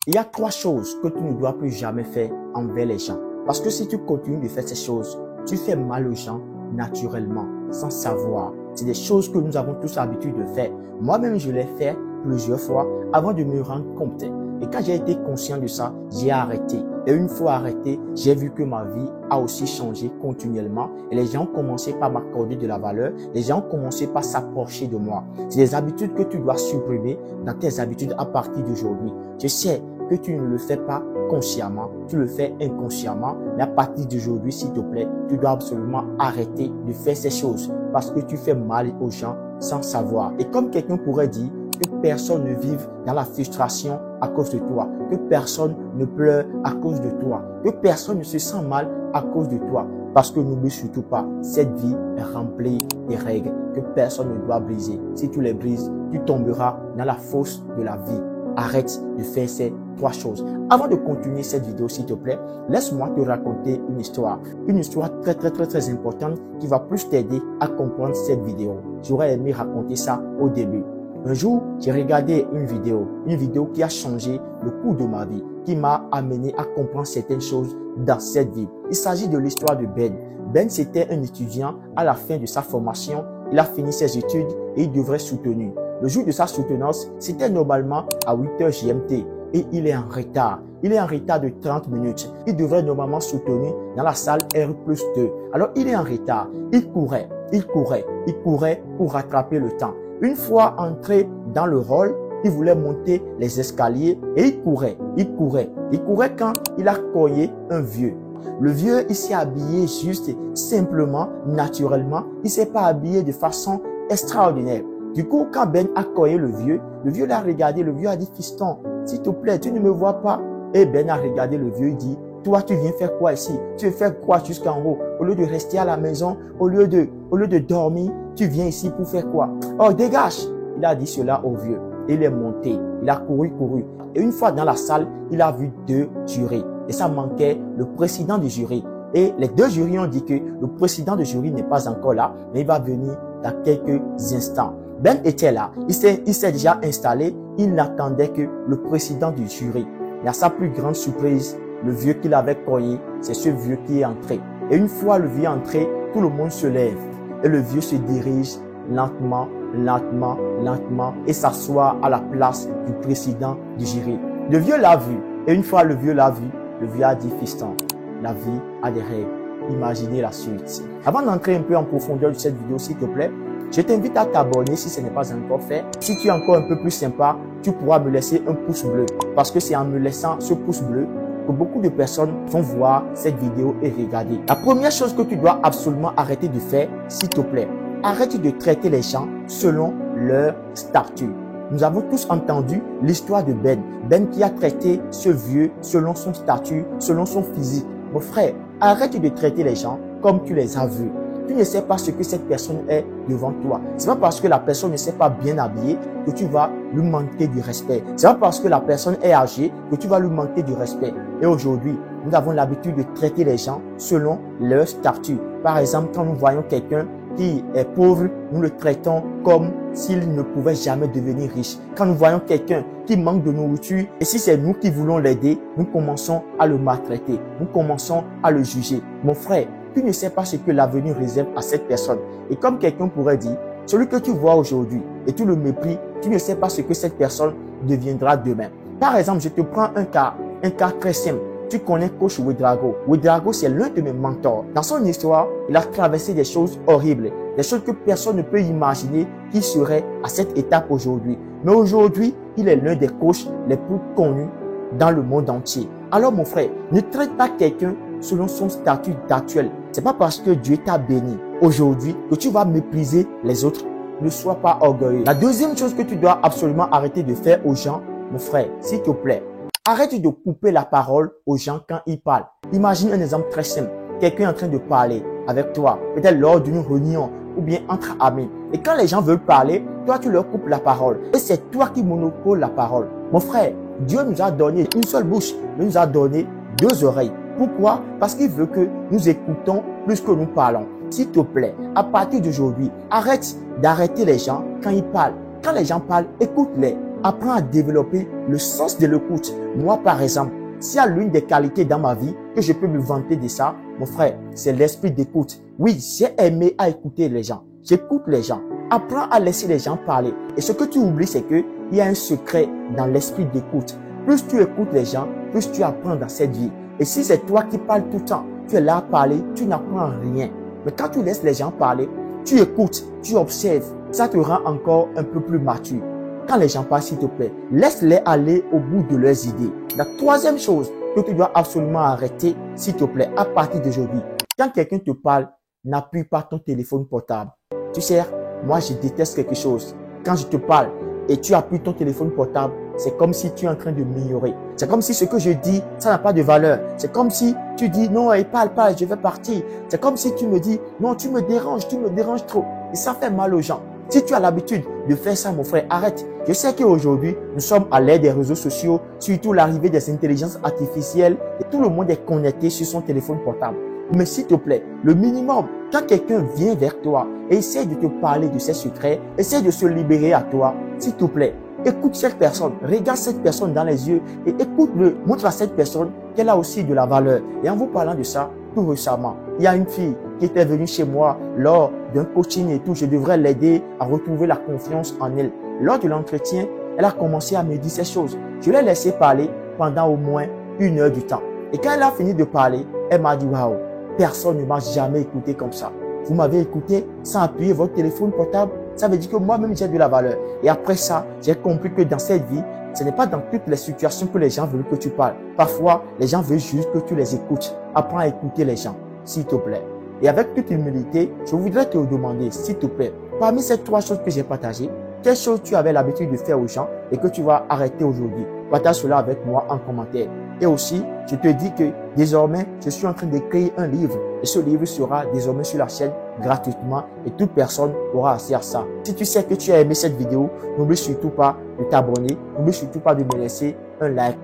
Il y a 3 choses que tu ne dois plus jamais faire envers les gens. Parce que si tu continues de faire ces choses, tu fais mal aux gens naturellement, sans savoir. C'est des choses que nous avons tous l'habitude de faire. Moi-même, je l'ai fait plusieurs fois avant de me rendre compte. Et quand j'ai été conscient de ça, j'ai arrêté. Et une fois arrêté, j'ai vu que ma vie a aussi changé continuellement. Et les gens ont commencé par m'accorder de la valeur. Les gens ont commencé par s'approcher de moi. C'est des habitudes que tu dois supprimer dans tes habitudes à partir d'aujourd'hui. Je sais que tu ne le fais pas consciemment, tu le fais inconsciemment. Mais à partir d'aujourd'hui, s'il te plaît, tu dois absolument arrêter de faire ces choses parce que tu fais mal aux gens sans savoir. Et comme quelqu'un pourrait dire, que personne ne vive dans la frustration à cause de toi, que personne ne pleure à cause de toi, que personne ne se sent mal à cause de toi. Parce que n'oublie surtout pas, cette vie est remplie de règles que personne ne doit briser. Si tu les brises, tu tomberas dans la fosse de la vie. Arrête de faire ces 3 choses. Avant de continuer cette vidéo, s'il te plaît, laisse-moi te raconter une histoire. Une histoire très importante qui va plus t'aider à comprendre cette vidéo. J'aurais aimé raconter ça au début. Un jour, j'ai regardé une vidéo qui a changé le cours de ma vie, qui m'a amené à comprendre certaines choses dans cette vie. Il s'agit de l'histoire de Ben. Ben, c'était un étudiant à la fin de sa formation. Il a fini ses études et il devrait soutenir. Le jour de sa soutenance, c'était normalement à 8h GMT et il est en retard. Il est en retard de 30 minutes. Il devrait normalement soutenir dans la salle R+2. Alors, il est en retard. Il courait pour rattraper le temps. Une fois entré dans le hall, il voulait monter les escaliers et il courait quand il a cogné un vieux. Le vieux, il s'est habillé juste, simplement, naturellement. Il s'est pas habillé de façon extraordinaire. Du coup, quand Ben a cogné le vieux l'a regardé, le vieux a dit, fiston, s'il te plaît, tu ne me vois pas. Et Ben a regardé le vieux, il dit, toi, tu viens faire quoi ici? Tu veux faire quoi jusqu'en haut? Au lieu de rester à la maison, au lieu de dormir, tu viens ici pour faire quoi? Oh, dégage! Il a dit cela au vieux. Il est monté. Il a couru. Et une fois dans la salle, il a vu 2 jurés. Et ça manquait le président du jury. Et les 2 jurys ont dit que le président du jury n'est pas encore là, mais il va venir dans quelques instants. Ben était là. Il s'est déjà installé. Il n'attendait que le président du jury. Et à sa plus grande surprise, le vieux qu'il avait cogné, c'est ce vieux qui est entré. Et une fois le vieux entré, tout le monde se lève. Et le vieux se dirige lentement et s'assoit à la place du président du jury. Le vieux l'a vu. Et une fois le vieux l'a vu, le vieux a dit, fiston, la vie a des règles. Imaginez la suite. Avant d'entrer un peu en profondeur de cette vidéo, s'il te plaît, je t'invite à t'abonner si ce n'est pas encore fait. Si tu es encore un peu plus sympa, tu pourras me laisser un pouce bleu. Parce que c'est en me laissant ce pouce bleu que beaucoup de personnes vont voir cette vidéo et regarder. La première chose que tu dois absolument arrêter de faire, s'il te plaît, arrête de traiter les gens selon leur statut. Nous avons tous entendu l'histoire de Ben. Ben qui a traité ce vieux selon son statut, selon son physique. Mon frère, arrête de traiter les gens comme tu les as vus. Tu ne sais pas ce que cette personne est devant toi. C'est pas parce que la personne ne s'est pas bien habillée que tu vas lui manquer du respect. C'est pas parce que la personne est âgée que tu vas lui manquer du respect. Et aujourd'hui, nous avons l'habitude de traiter les gens selon leur statut. Par exemple, quand nous voyons quelqu'un qui est pauvre, nous le traitons comme s'il ne pouvait jamais devenir riche. Quand nous voyons quelqu'un qui manque de nourriture, et si c'est nous qui voulons l'aider, nous commençons à le maltraiter. Nous commençons à le juger. Mon frère, tu ne sais pas ce que l'avenir réserve à cette personne. Et comme quelqu'un pourrait dire, celui que tu vois aujourd'hui et tu le méprises, tu ne sais pas ce que cette personne deviendra demain. Par exemple, je te prends un cas très simple. Tu connais coach Ouedraogo. Ouedraogo, c'est l'un de mes mentors. Dans son histoire, il a traversé des choses horribles, des choses que personne ne peut imaginer qu'il serait à cette étape aujourd'hui. Mais aujourd'hui, il est l'un des coachs les plus connus dans le monde entier. Alors mon frère, ne traite pas quelqu'un selon son statut actuel. C'est pas parce que Dieu t'a béni aujourd'hui que tu vas mépriser les autres. Ne sois pas orgueilleux. La deuxième chose que tu dois absolument arrêter de faire aux gens, mon frère, s'il te plaît, arrête de couper la parole aux gens quand ils parlent. Imagine un exemple très simple. Quelqu'un est en train de parler avec toi, peut-être lors d'une réunion ou bien entre amis. Et quand les gens veulent parler, toi tu leur coupes la parole. Et c'est toi qui monopoles la parole. Mon frère, Dieu nous a donné une seule bouche, mais nous a donné 2 oreilles. Pourquoi? Parce qu'il veut que nous écoutons plus que nous parlons. S'il te plaît, à partir d'aujourd'hui, arrête d'arrêter les gens quand ils parlent. Quand les gens parlent, écoute-les. Apprends à développer le sens de l'écoute. Moi, par exemple, s'il y a l'une des qualités dans ma vie que je peux me vanter de ça, mon frère, c'est l'esprit d'écoute. Oui, j'ai aimé à écouter les gens. J'écoute les gens. Apprends à laisser les gens parler. Et ce que tu oublies, c'est qu'il y a un secret dans l'esprit d'écoute. Plus tu écoutes les gens, plus tu apprends dans cette vie. Et si c'est toi qui parles tout le temps, tu es là à parler, tu n'apprends rien. Mais quand tu laisses les gens parler, tu écoutes, tu observes, ça te rend encore un peu plus mature. Quand les gens parlent, s'il te plaît, laisse-les aller au bout de leurs idées. La troisième chose que tu dois absolument arrêter, s'il te plaît, à partir d'aujourd'hui, quand quelqu'un te parle, n'appuie pas ton téléphone portable. Tu sais, moi je déteste quelque chose. Quand je te parle et tu appuies ton téléphone portable, c'est comme si tu es en train de m'ignorer. C'est comme si ce que je dis, ça n'a pas de valeur. C'est comme si tu dis, non, parle pas, je vais partir. C'est comme si tu me dis, non, tu me déranges trop. Et ça fait mal aux gens. Si tu as l'habitude de faire ça, mon frère, arrête. Je sais qu'aujourd'hui, nous sommes à l'ère des réseaux sociaux, surtout l'arrivée des intelligences artificielles et tout le monde est connecté sur son téléphone portable. Mais s'il te plaît, le minimum, quand quelqu'un vient vers toi et essaie de te parler de ses secrets, essaie de se libérer à toi, s'il te plaît, écoute cette personne, regarde cette personne dans les yeux et écoute-le, montre à cette personne qu'elle a aussi de la valeur. Et en vous parlant de ça, tout récemment, il y a une fille qui était venue chez moi lors d'un coaching et tout, je devrais l'aider à retrouver la confiance en elle. Lors de l'entretien, elle a commencé à me dire ces choses. Je l'ai laissé parler pendant au moins 1 heure du temps. Et quand elle a fini de parler, elle m'a dit, waouh, personne ne m'a jamais écouté comme ça. Vous m'avez écouté sans appuyer votre téléphone portable. Ça veut dire que moi-même, j'ai de la valeur. Et après ça, j'ai compris que dans cette vie, ce n'est pas dans toutes les situations que les gens veulent que tu parles. Parfois, les gens veulent juste que tu les écoutes. Apprends à écouter les gens, s'il te plaît. Et avec toute humilité, je voudrais te demander, s'il te plaît, parmi ces 3 choses que j'ai partagées, quelle chose tu avais l'habitude de faire aux gens et que tu vas arrêter aujourd'hui? Partage cela avec moi en commentaire. Et aussi, je te dis que désormais, je suis en train d'écrire un livre. Et ce livre sera désormais sur la chaîne gratuitement et toute personne aura accès à ça. Si tu sais que tu as aimé cette vidéo, n'oublie surtout pas de t'abonner. N'oublie surtout pas de me laisser un like.